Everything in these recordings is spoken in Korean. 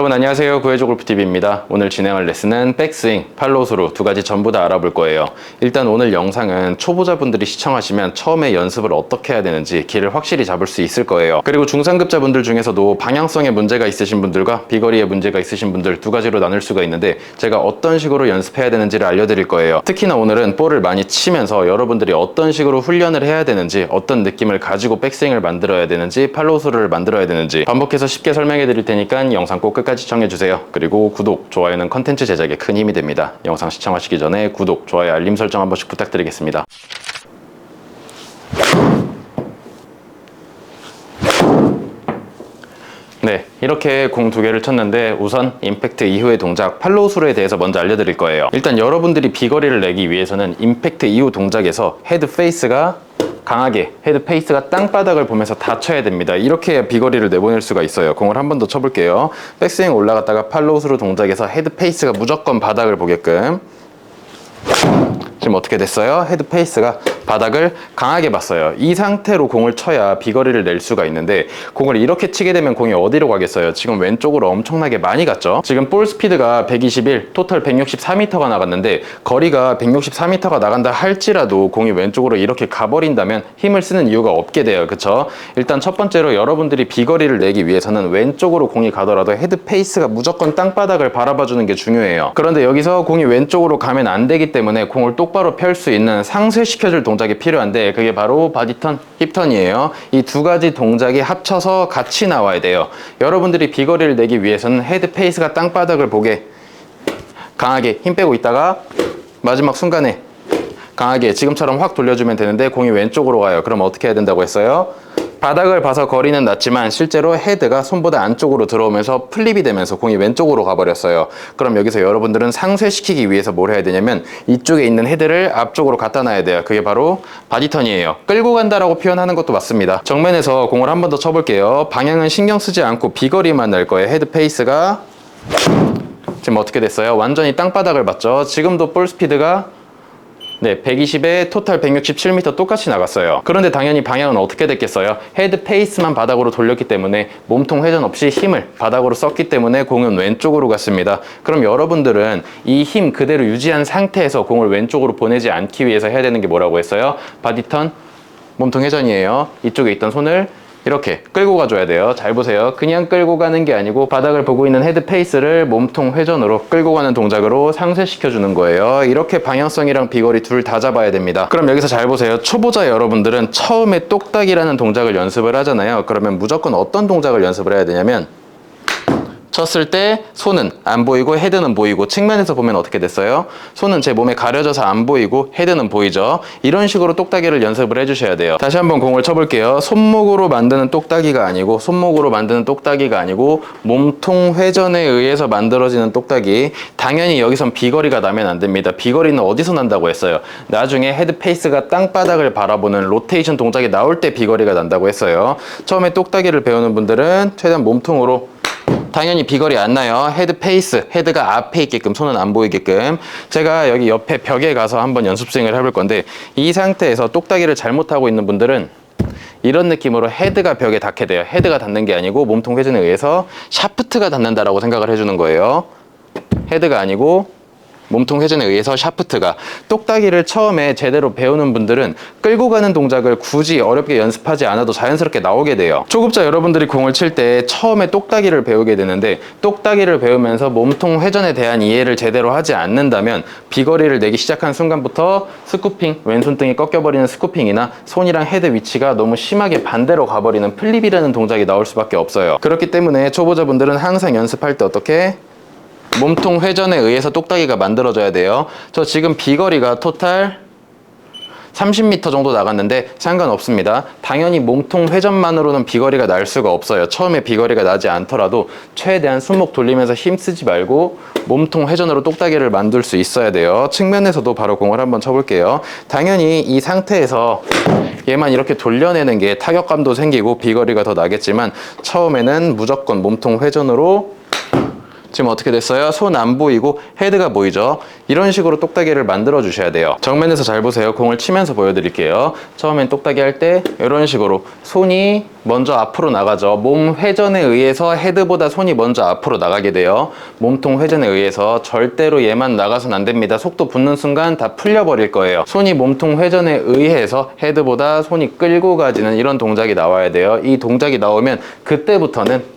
여러분 안녕하세요. 구해줘 골프TV입니다. 오늘 진행할 레슨은 백스윙, 팔로우스루 두 가지 전부 다 알아볼 거예요. 일단 오늘 영상은 초보자분들이 시청하시면 처음에 연습을 어떻게 해야 되는지 길을 확실히 잡을 수 있을 거예요. 그리고 중상급자분들 중에서도 방향성에 문제가 있으신 분들과 비거리에 문제가 있으신 분들 두 가지로 나눌 수가 있는데 제가 어떤 식으로 연습해야 되는지를 알려드릴 거예요. 특히나 오늘은 볼을 많이 치면서 여러분들이 어떤 식으로 훈련을 해야 되는지, 어떤 느낌을 가지고 백스윙을 만들어야 되는지, 팔로우스루를 만들어야 되는지 반복해서 쉽게 설명해 드릴 테니까 영상 꼭 끝까지 시청해주세요. 그리고 구독, 좋아요는 컨텐츠 제작에 큰 힘이 됩니다. 영상 시청하시기 전에 구독, 좋아요, 알림 설정 한 번씩 부탁드리겠습니다. 네, 이렇게 공 두 개를 쳤는데 우선 임팩트 이후의 동작, 팔로우스루에 대해서 먼저 알려드릴 거예요. 일단 여러분들이 비거리를 내기 위해서는 임팩트 이후 동작에서 헤드 페이스가 강하게, 헤드 페이스가 땅바닥을 보면서 다 쳐야 됩니다. 이렇게 해야 비거리를 내보낼 수가 있어요. 공을 한 번 더 쳐볼게요. 백스윙 올라갔다가 팔로우스루 동작에서 헤드 페이스가 무조건 바닥을 보게끔. 지금 어떻게 됐어요? 헤드 페이스가 바닥을 강하게 봤어요. 이 상태로 공을 쳐야 비거리를 낼 수가 있는데 공을 이렇게 치게 되면 공이 어디로 가겠어요? 지금 왼쪽으로 엄청나게 많이 갔죠? 지금 볼 스피드가 121, 토탈 164m가 나갔는데 거리가 164m가 나간다 할지라도 공이 왼쪽으로 이렇게 가버린다면 힘을 쓰는 이유가 없게 돼요. 그쵸? 일단 첫 번째로 여러분들이 비거리를 내기 위해서는 왼쪽으로 공이 가더라도 헤드 페이스가 무조건 땅바닥을 바라봐주는 게 중요해요. 그런데 여기서 공이 왼쪽으로 가면 안 되기 때문에 공을 똑바로 펼 수 있는 상쇄시켜줄 동작이 필요한데 그게 바로 바디턴, 힙턴이에요. 이 두 가지 동작이 합쳐서 같이 나와야 돼요. 여러분들이 비거리를 내기 위해서는 헤드 페이스가 땅바닥을 보게 강하게 힘 빼고 있다가 마지막 순간에 강하게 지금처럼 확 돌려주면 되는데 공이 왼쪽으로 가요. 그럼 어떻게 해야 된다고 했어요? 바닥을 봐서 거리는 낮지만 실제로 헤드가 손보다 안쪽으로 들어오면서 플립이 되면서 공이 왼쪽으로 가버렸어요. 그럼 여기서 여러분들은 상쇄시키기 위해서 뭘 해야 되냐면 이쪽에 있는 헤드를 앞쪽으로 갖다 놔야 돼요. 그게 바로 바디턴이에요. 끌고 간다라고 표현하는 것도 맞습니다. 정면에서 공을 한 번 더 쳐볼게요. 방향은 신경 쓰지 않고 비거리만 낼 거예요. 헤드 페이스가 지금 어떻게 됐어요? 완전히 땅바닥을 봤죠? 지금도 볼 스피드가 120에 토탈 167m 똑같이 나갔어요. 그런데 당연히 방향은 어떻게 됐겠어요? 헤드 페이스만 바닥으로 돌렸기 때문에 몸통 회전 없이 힘을 바닥으로 썼기 때문에 공은 왼쪽으로 갔습니다. 그럼 여러분들은 이 힘 그대로 유지한 상태에서 공을 왼쪽으로 보내지 않기 위해서 해야 되는 게 뭐라고 했어요? 바디턴, 몸통 회전이에요. 이쪽에 있던 손을 이렇게 끌고 가줘야 돼요. 잘 보세요. 그냥 끌고 가는 게 아니고 바닥을 보고 있는 헤드 페이스를 몸통 회전으로 끌고 가는 동작으로 상쇄시켜주는 거예요. 이렇게 방향성이랑 비거리 둘 다 잡아야 됩니다. 그럼 여기서 잘 보세요. 초보자 여러분들은 처음에 똑딱이라는 동작을 연습을 하잖아요. 그러면 무조건 어떤 동작을 연습을 해야 되냐면 쳤을 때 손은 안 보이고 헤드는 보이고 측면에서 보면 어떻게 됐어요? 손은 제 몸에 가려져서 안 보이고 헤드는 보이죠? 이런 식으로 똑딱이를 연습을 해주셔야 돼요. 다시 한번 공을 쳐볼게요. 손목으로 만드는 똑딱이가 아니고 몸통 회전에 의해서 만들어지는 똑딱이. 당연히 여기선 비거리가 나면 안 됩니다. 비거리는 어디서 난다고 했어요? 나중에 헤드 페이스가 땅바닥을 바라보는 로테이션 동작이 나올 때 비거리가 난다고 했어요. 처음에 똑딱이를 배우는 분들은 최대한 몸통으로 당연히 비거리 안 나요. 헤드 페이스, 헤드가 앞에 있게끔, 손은 안 보이게끔. 제가 여기 옆에 벽에 가서 한번 연습 스윙을 해볼 건데 이 상태에서 똑딱이를 잘못하고 있는 분들은 이런 느낌으로 헤드가 벽에 닿게 돼요. 헤드가 닿는 게 아니고 몸통 회전에 의해서 샤프트가 닿는다라고 생각을 해주는 거예요. 헤드가 아니고 몸통 회전에 의해서 샤프트가. 똑딱이를 처음에 제대로 배우는 분들은 끌고 가는 동작을 굳이 어렵게 연습하지 않아도 자연스럽게 나오게 돼요. 초급자 여러분들이 공을 칠 때 처음에 똑딱이를 배우게 되는데 똑딱이를 배우면서 몸통 회전에 대한 이해를 제대로 하지 않는다면 비거리를 내기 시작한 순간부터 스쿠핑, 왼손등이 꺾여버리는 스쿠핑이나 손이랑 헤드 위치가 너무 심하게 반대로 가버리는 플립이라는 동작이 나올 수밖에 없어요. 그렇기 때문에 초보자분들은 항상 연습할 때 어떻게? 몸통 회전에 의해서 똑딱이가 만들어져야 돼요. 저 지금 비거리가 토탈 30m 정도 나갔는데 상관없습니다. 당연히 몸통 회전만으로는 비거리가 날 수가 없어요. 처음에 비거리가 나지 않더라도 최대한 손목 돌리면서 힘 쓰지 말고 몸통 회전으로 똑딱이를 만들 수 있어야 돼요. 측면에서도 바로 공을 한번 쳐볼게요. 당연히 이 상태에서 얘만 이렇게 돌려내는 게 타격감도 생기고 비거리가 더 나겠지만 처음에는 무조건 몸통 회전으로 지금 어떻게 됐어요? 손 안 보이고 헤드가 보이죠? 이런 식으로 똑딱이를 만들어 주셔야 돼요. 정면에서 잘 보세요. 공을 치면서 보여드릴게요. 처음엔 똑딱이 할 때 이런 식으로 손이 먼저 앞으로 나가죠. 몸 회전에 의해서 헤드보다 손이 먼저 앞으로 나가게 돼요. 몸통 회전에 의해서 절대로 얘만 나가선 안 됩니다. 속도 붙는 순간 다 풀려버릴 거예요. 손이 몸통 회전에 의해서 헤드보다 손이 끌고 가지는 이런 동작이 나와야 돼요. 이 동작이 나오면 그때부터는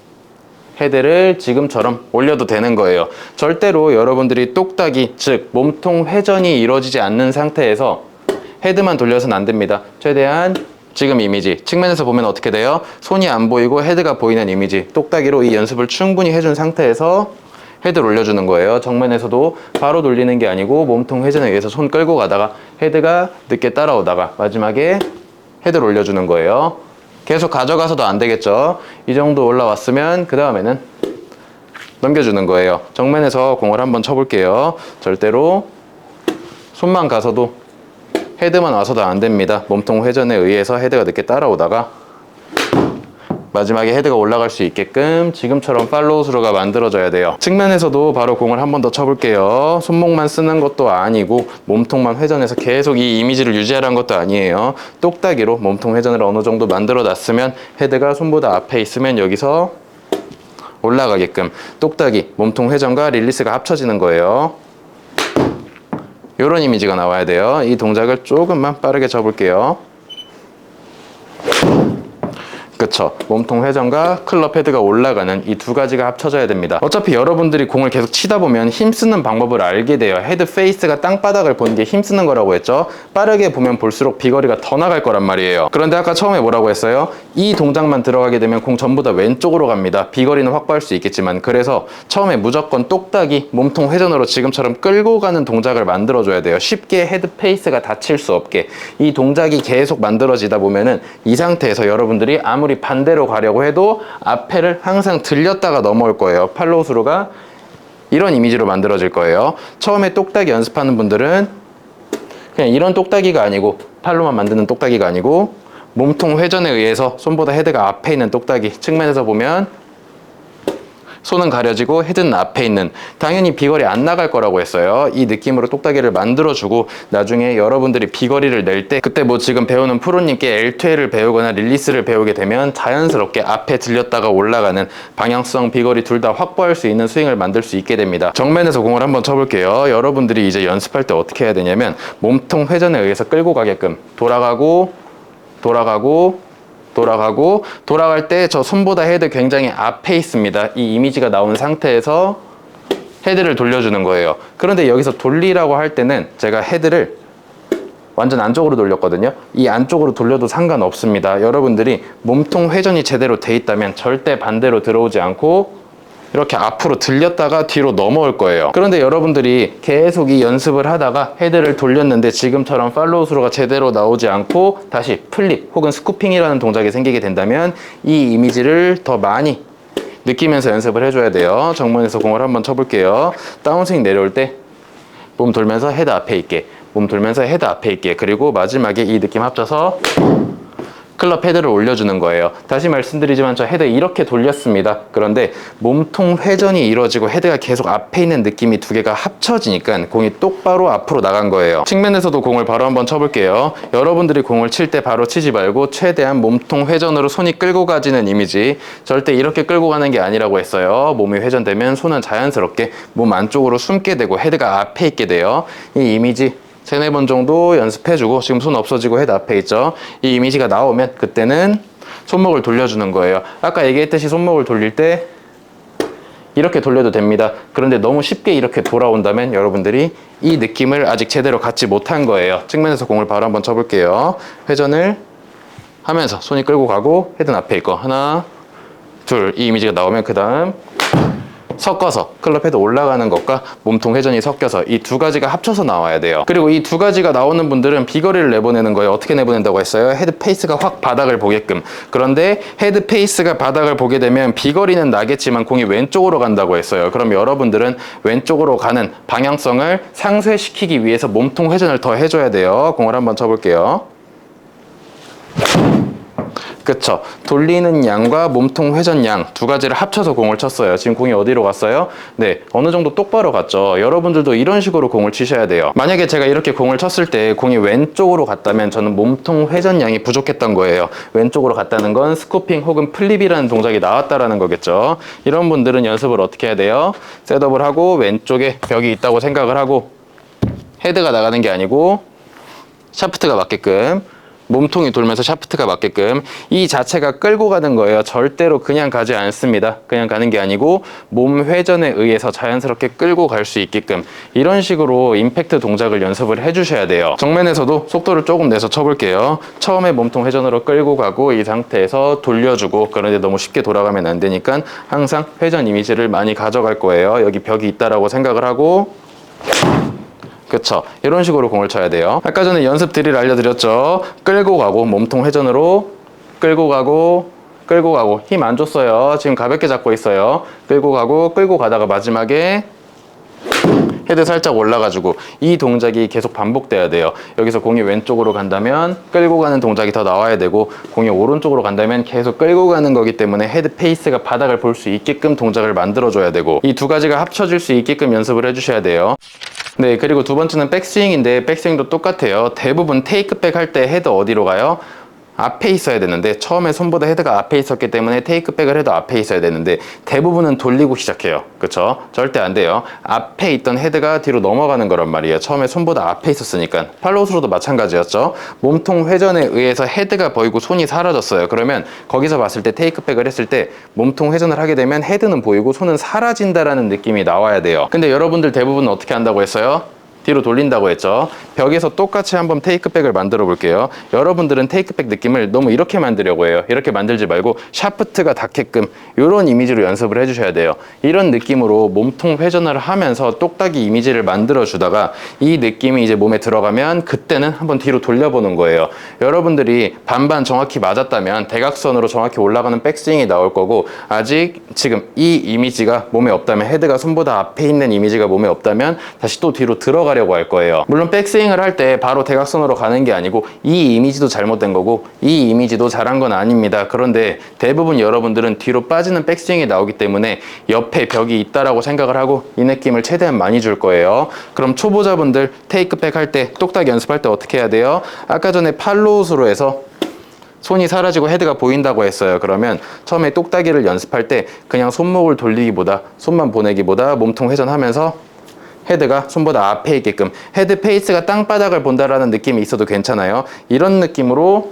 헤드를 지금처럼 올려도 되는 거예요. 절대로 여러분들이 똑딱이, 즉 몸통 회전이 이루어지지 않는 상태에서 헤드만 돌려서는 안 됩니다. 최대한 지금 이미지, 측면에서 보면 어떻게 돼요? 손이 안 보이고 헤드가 보이는 이미지, 똑딱이로 이 연습을 충분히 해준 상태에서 헤드를 올려주는 거예요. 정면에서도 바로 돌리는 게 아니고 몸통 회전에 의해서 손 끌고 가다가 헤드가 늦게 따라오다가 마지막에 헤드를 올려주는 거예요. 계속 가져가서도 안 되겠죠. 이 정도 올라왔으면 그 다음에는 넘겨주는 거예요. 정면에서 공을 한번 쳐볼게요. 절대로 손만 가서도 헤드만 와서도 안 됩니다. 몸통 회전에 의해서 헤드가 늦게 따라오다가 마지막에 헤드가 올라갈 수 있게끔 지금처럼 팔로우 스루가 만들어져야 돼요. 측면에서도 바로 공을 한 번 더 쳐볼게요. 손목만 쓰는 것도 아니고 몸통만 회전해서 계속 이 이미지를 유지하라는 것도 아니에요. 똑딱이로 몸통 회전을 어느 정도 만들어 놨으면 헤드가 손보다 앞에 있으면 여기서 올라가게끔 똑딱이, 몸통 회전과 릴리스가 합쳐지는 거예요. 이런 이미지가 나와야 돼요. 이 동작을 조금만 빠르게 쳐볼게요. 그쵸. 몸통 회전과 클럽 헤드가 올라가는 이 두 가지가 합쳐져야 됩니다. 어차피 여러분들이 공을 계속 치다 보면 힘쓰는 방법을 알게 돼요. 헤드 페이스가 땅바닥을 보는 게 힘쓰는 거라고 했죠. 빠르게 보면 볼수록 비거리가 더 나갈 거란 말이에요. 그런데 아까 처음에 뭐라고 했어요? 이 동작만 들어가게 되면 공 전부 다 왼쪽으로 갑니다. 비거리는 확보할 수 있겠지만, 그래서 처음에 무조건 똑딱이 몸통 회전으로 지금처럼 끌고 가는 동작을 만들어줘야 돼요. 쉽게 헤드 페이스가 다칠 수 없게. 이 동작이 계속 만들어지다 보면은 이 상태에서 여러분들이 아무리 반대로 가려고 해도 앞에를 항상 들렸다가 넘어올 거예요. 팔로우 스루가 이런 이미지로 만들어질 거예요. 처음에 똑딱이 연습하는 분들은 그냥 이런 똑딱이가 아니고, 팔로만 만드는 똑딱이가 아니고 몸통 회전에 의해서 손보다 헤드가 앞에 있는 똑딱이, 측면에서 보면 손은 가려지고 헤드는 앞에 있는, 당연히 비거리 안 나갈 거라고 했어요. 이 느낌으로 똑딱이를 만들어주고 나중에 여러분들이 비거리를 낼 때, 그때 뭐 지금 배우는 프로님께 L2L을 배우거나 릴리스를 배우게 되면 자연스럽게 앞에 들렸다가 올라가는 방향성, 비거리 둘 다 확보할 수 있는 스윙을 만들 수 있게 됩니다. 정면에서 공을 한번 쳐볼게요. 여러분들이 이제 연습할 때 어떻게 해야 되냐면 몸통 회전에 의해서 끌고 가게끔 돌아가고 돌아갈 때 저 손보다 헤드 굉장히 앞에 있습니다. 이 이미지가 나온 상태에서 헤드를 돌려주는 거예요. 그런데 여기서 돌리라고 할 때는 제가 헤드를 완전 안쪽으로 돌렸거든요. 이 안쪽으로 돌려도 상관없습니다. 여러분들이 몸통 회전이 제대로 돼 있다면 절대 반대로 들어오지 않고 이렇게 앞으로 들렸다가 뒤로 넘어올 거예요. 그런데 여러분들이 계속 이 연습을 하다가 헤드를 돌렸는데 지금처럼 팔로우 스루가 제대로 나오지 않고 다시 플립 혹은 스쿠핑이라는 동작이 생기게 된다면 이 이미지를 더 많이 느끼면서 연습을 해줘야 돼요. 정면에서 공을 한번 쳐볼게요. 다운스윙 내려올 때 몸 돌면서 헤드 앞에 있게, 몸 돌면서 헤드 앞에 있게, 그리고 마지막에 이 느낌 합쳐서 클럽 헤드를 올려주는 거예요. 다시 말씀드리지만 저 헤드 이렇게 돌렸습니다. 그런데 몸통 회전이 이루어지고 헤드가 계속 앞에 있는 느낌이 두 개가 합쳐지니까 공이 똑바로 앞으로 나간 거예요. 측면에서도 공을 바로 한번 쳐볼게요. 여러분들이 공을 칠 때 바로 치지 말고 최대한 몸통 회전으로 손이 끌고 가지는 이미지, 절대 이렇게 끌고 가는 게 아니라고 했어요. 몸이 회전되면 손은 자연스럽게 몸 안쪽으로 숨게 되고 헤드가 앞에 있게 돼요. 이 이미지 3-4번 정도 연습해주고, 지금 손 없어지고 헤드 앞에 있죠. 이 이미지가 나오면 그때는 손목을 돌려주는 거예요. 아까 얘기했듯이 손목을 돌릴 때 이렇게 돌려도 됩니다. 그런데 너무 쉽게 이렇게 돌아온다면 여러분들이 이 느낌을 아직 제대로 갖지 못한 거예요. 측면에서 공을 바로 한번 쳐볼게요. 회전을 하면서 손이 끌고 가고 헤드는 앞에 있고, 하나, 둘, 이 이미지가 나오면 그 다음 섞어서 클럽 헤드 올라가는 것과 몸통 회전이 섞여서 이 두 가지가 합쳐서 나와야 돼요. 그리고 이 두 가지가 나오는 분들은 비거리를 내보내는 거예요. 어떻게 내보낸다고 했어요? 헤드 페이스가 확 바닥을 보게끔. 그런데 헤드 페이스가 바닥을 보게 되면 비거리는 나겠지만 공이 왼쪽으로 간다고 했어요. 그럼 여러분들은 왼쪽으로 가는 방향성을 상쇄시키기 위해서 몸통 회전을 더 해줘야 돼요. 공을 한번 쳐볼게요. 그쵸. 돌리는 양과 몸통 회전 양 두 가지를 합쳐서 공을 쳤어요. 지금 공이 어디로 갔어요? 네, 어느 정도 똑바로 갔죠. 여러분들도 이런 식으로 공을 치셔야 돼요. 만약에 제가 이렇게 공을 쳤을 때 공이 왼쪽으로 갔다면 저는 몸통 회전 양이 부족했던 거예요. 왼쪽으로 갔다는 건 스쿠핑 혹은 플립이라는 동작이 나왔다라는 거겠죠. 이런 분들은 연습을 어떻게 해야 돼요? 셋업을 하고 왼쪽에 벽이 있다고 생각을 하고 헤드가 나가는 게 아니고 샤프트가 맞게끔, 몸통이 돌면서 샤프트가 맞게끔 이 자체가 끌고 가는 거예요. 절대로 그냥 가지 않습니다. 그냥 가는 게 아니고 몸 회전에 의해서 자연스럽게 끌고 갈 수 있게끔 이런 식으로 임팩트 동작을 연습을 해주셔야 돼요. 정면에서도 속도를 조금 내서 쳐볼게요. 처음에 몸통 회전으로 끌고 가고 이 상태에서 돌려주고, 그런데 너무 쉽게 돌아가면 안 되니까 항상 회전 이미지를 많이 가져갈 거예요. 여기 벽이 있다라고 생각을 하고, 그쵸. 이런 식으로 공을 쳐야 돼요. 아까 전에 연습 드릴 알려드렸죠. 끌고 가고 몸통 회전으로 끌고 가고 끌고 가고, 힘 안 줬어요. 지금 가볍게 잡고 있어요. 끌고 가고 끌고 가다가 마지막에 헤드 살짝 올라가지고 이 동작이 계속 반복돼야 돼요. 여기서 공이 왼쪽으로 간다면 끌고 가는 동작이 더 나와야 되고, 공이 오른쪽으로 간다면 계속 끌고 가는 거기 때문에 헤드 페이스가 바닥을 볼 수 있게끔 동작을 만들어줘야 되고, 이 두 가지가 합쳐질 수 있게끔 연습을 해주셔야 돼요. 네, 그리고 두 번째는 백스윙인데 백스윙도 똑같아요. 대부분 테이크백 할 때 헤드 어디로 가요? 앞에 있어야 되는데, 처음에 손보다 헤드가 앞에 있었기 때문에 테이크백을 해도 앞에 있어야 되는데 대부분은 돌리고 시작해요. 그쵸? 절대 안 돼요. 앞에 있던 헤드가 뒤로 넘어가는 거란 말이에요. 처음에 손보다 앞에 있었으니까. 팔로우스로도 마찬가지였죠. 몸통 회전에 의해서 헤드가 보이고 손이 사라졌어요. 그러면 거기서 봤을 때 테이크백을 했을 때 몸통 회전을 하게 되면 헤드는 보이고 손은 사라진다라는 느낌이 나와야 돼요. 근데 여러분들 대부분 어떻게 한다고 했어요? 뒤로 돌린다고 했죠. 벽에서 똑같이 한번 테이크백을 만들어 볼게요. 여러분들은 테이크백 느낌을 너무 이렇게 만들려고 해요. 이렇게 만들지 말고 샤프트가 닿게끔 이런 이미지로 연습을 해주셔야 돼요. 이런 느낌으로 몸통 회전을 하면서 똑딱이 이미지를 만들어 주다가 이 느낌이 이제 몸에 들어가면 그때는 한번 뒤로 돌려보는 거예요. 여러분들이 반반 정확히 맞았다면 대각선으로 정확히 올라가는 백스윙이 나올 거고, 아직 지금 이 이미지가 몸에 없다면, 헤드가 손보다 앞에 있는 이미지가 몸에 없다면 다시 또 뒤로 들어가려고 할 거예요. 물론 백스윙을 할 때 바로 대각선으로 가는 게 아니고 이 이미지도 잘못된 거고 이 이미지도 잘한 건 아닙니다. 그런데 대부분 여러분들은 뒤로 빠지는 백스윙이 나오기 때문에 옆에 벽이 있다라고 생각을 하고 이 느낌을 최대한 많이 줄 거예요. 그럼 초보자분들 테이크백 할 때, 똑딱 연습할 때 어떻게 해야 돼요? 아까 전에 팔로우스로 해서 손이 사라지고 헤드가 보인다고 했어요. 그러면 처음에 똑딱이를 연습할 때 그냥 손목을 돌리기보다, 손만 보내기보다 몸통 회전하면서 헤드가 손보다 앞에 있게끔, 헤드 페이스가 땅바닥을 본다라는 느낌이 있어도 괜찮아요. 이런 느낌으로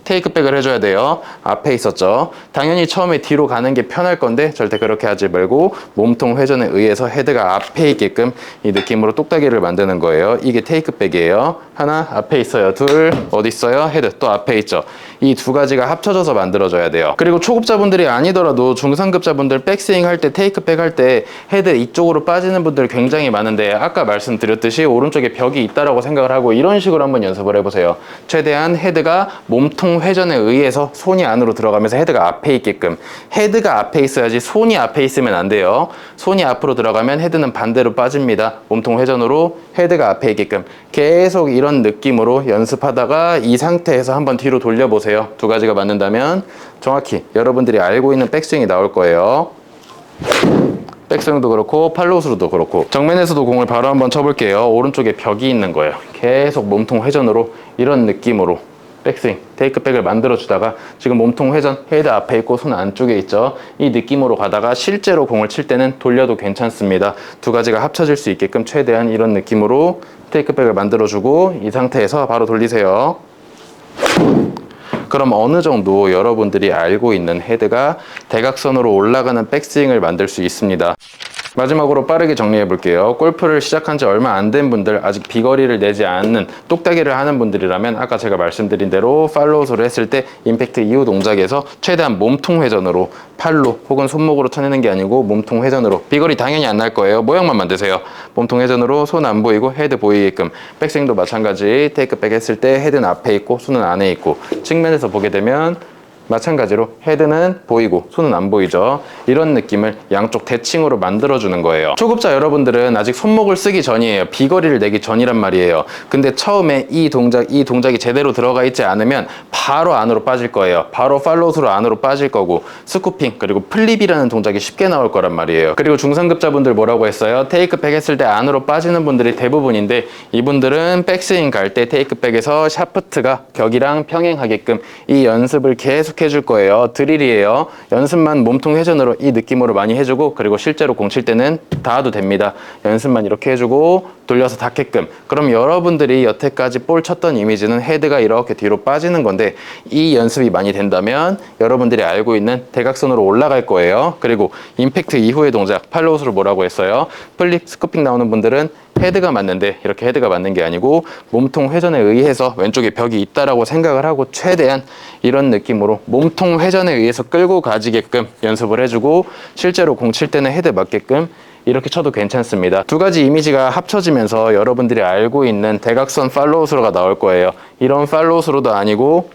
테이크백을 해줘야 돼요. 앞에 있었죠. 당연히 처음에 뒤로 가는 게 편할 건데 절대 그렇게 하지 말고 몸통 회전에 의해서 헤드가 앞에 있게끔 이 느낌으로 똑딱이를 만드는 거예요. 이게 테이크백이에요. 하나 앞에 있어요. 둘 어디 있어요? 헤드 또 앞에 있죠. 이 두 가지가 합쳐져서 만들어져야 돼요. 그리고 초급자분들이 아니더라도 중상급자분들 백스윙 할 때, 테이크백 할 때 헤드 이쪽으로 빠지는 분들 굉장히 많은데, 아까 말씀드렸듯이 오른쪽에 벽이 있다라고 생각을 하고 이런 식으로 한번 연습을 해보세요. 최대한 헤드가 몸통 회전에 의해서 손이 안으로 들어가면서 헤드가 앞에 있게끔, 헤드가 앞에 있어야지 손이 앞에 있으면 안 돼요. 손이 앞으로 들어가면 헤드는 반대로 빠집니다. 몸통 회전으로 헤드가 앞에 있게끔 계속 이런 느낌으로 연습하다가 이 상태에서 한번 뒤로 돌려보세요. 두 가지가 맞는다면 정확히 여러분들이 알고 있는 백스윙이 나올 거예요. 백스윙도 그렇고 팔로우스로도 그렇고. 정면에서도 공을 바로 한번 쳐볼게요. 오른쪽에 벽이 있는 거예요. 계속 몸통 회전으로 이런 느낌으로 백스윙, 테이크백을 만들어주다가 지금 몸통 회전, 헤드 앞에 있고 손 안쪽에 있죠. 이 느낌으로 가다가 실제로 공을 칠 때는 돌려도 괜찮습니다. 두 가지가 합쳐질 수 있게끔 최대한 이런 느낌으로 테이크백을 만들어주고 이 상태에서 바로 돌리세요. 그럼 어느 정도 여러분들이 알고 있는 헤드가 대각선으로 올라가는 백스윙을 만들 수 있습니다. 마지막으로 빠르게 정리해 볼게요. 골프를 시작한 지 얼마 안 된 분들, 아직 비거리를 내지 않는 똑딱이를 하는 분들이라면 아까 제가 말씀드린 대로 팔로우스를 했을 때 임팩트 이후 동작에서 최대한 몸통 회전으로, 팔로 혹은 손목으로 쳐내는 게 아니고 몸통 회전으로, 비거리 당연히 안 날 거예요. 모양만 만드세요. 몸통 회전으로 손 안 보이고 헤드 보이게끔. 백스윙도 마찬가지. 테이크백 했을 때 헤드는 앞에 있고 손은 안에 있고, 측면에서 보게 되면 마찬가지로 헤드는 보이고 손은 안 보이죠. 이런 느낌을 양쪽 대칭으로 만들어주는 거예요. 초급자 여러분들은 아직 손목을 쓰기 전이에요. 비거리를 내기 전이란 말이에요. 근데 처음에 이 동작이 제대로 들어가 있지 않으면 바로 안으로 빠질 거예요. 바로 팔로우스로 안으로 빠질 거고, 스쿠핑 그리고 플립이라는 동작이 쉽게 나올 거란 말이에요. 그리고 중상급자분들 뭐라고 했어요? 테이크백 했을 때 안으로 빠지는 분들이 대부분인데, 이분들은 백스윙 갈 때 테이크백에서 샤프트가 격이랑 평행하게끔 이 연습을 계속 해줄 거예요. 드릴이에요. 연습만 몸통 회전으로 이 느낌으로 많이 해주고, 그리고 실제로 공 칠 때는 닿아도 됩니다. 연습만 이렇게 해주고 돌려서 닿게끔. 그럼 여러분들이 여태까지 볼 쳤던 이미지는 헤드가 이렇게 뒤로 빠지는 건데, 이 연습이 많이 된다면 여러분들이 알고 있는 대각선으로 올라갈 거예요. 그리고 임팩트 이후의 동작, 팔로우스로 뭐라고 했어요? 플립, 스쿠핑 나오는 분들은 헤드가 맞는데 이렇게 헤드가 맞는 게 아니고 몸통 회전에 의해서 왼쪽에 벽이 있다라고 생각을 하고, 최대한 이런 느낌으로 몸통 회전에 의해서 끌고 가지게끔 연습을 해주고, 실제로 공 칠 때는 헤드 맞게끔 이렇게 쳐도 괜찮습니다. 두 가지 이미지가 합쳐지면서 여러분들이 알고 있는 대각선 팔로우스로가 나올 거예요. 이런 팔로우스로도 아니고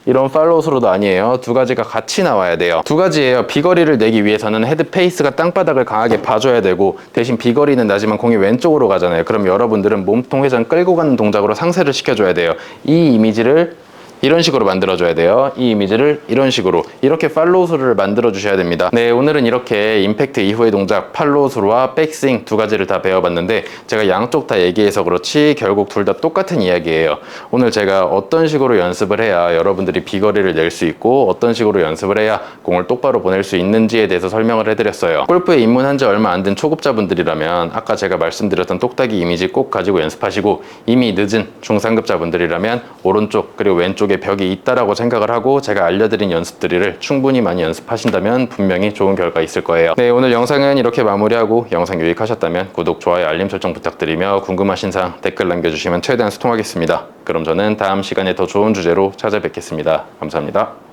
이런 팔로우스로도 아니에요. 두 가지가 같이 나와야 돼요. 두 가지예요. 비거리를 내기 위해서는 헤드 페이스가 땅바닥을 강하게 봐줘야 되고, 대신 비거리는 나지만 공이 왼쪽으로 가잖아요. 그럼 여러분들은 몸통 회전 끌고 가는 동작으로 상쇄를 시켜줘야 돼요. 이 이미지를 이런 식으로 만들어줘야 돼요. 이 이미지를 이런 식으로, 이렇게 팔로우스루를 만들어 주셔야 됩니다. 네, 오늘은 이렇게 임팩트 이후의 동작 팔로우스루와 백스윙 두 가지를 다 배워봤는데, 제가 양쪽 다 얘기해서 그렇지 결국 둘 다 똑같은 이야기예요. 오늘 제가 어떤 식으로 연습을 해야 여러분들이 비거리를 낼 수 있고, 어떤 식으로 연습을 해야 공을 똑바로 보낼 수 있는지에 대해서 설명을 해드렸어요. 골프에 입문한 지 얼마 안 된 초급자분들이라면 아까 제가 말씀드렸던 똑딱이 이미지 꼭 가지고 연습하시고, 이미 늦은 중상급자분들이라면 오른쪽 그리고 왼쪽에 벽이 있다라고 생각을 하고 제가 알려드린 연습들을 충분히 많이 연습하신다면 분명히 좋은 결과 있을 거예요. 네, 오늘 영상은 이렇게 마무리하고, 영상 유익하셨다면 구독, 좋아요, 알림 설정 부탁드리며, 궁금하신 사항 댓글 남겨주시면 최대한 소통하겠습니다. 그럼 저는 다음 시간에 더 좋은 주제로 찾아뵙겠습니다. 감사합니다.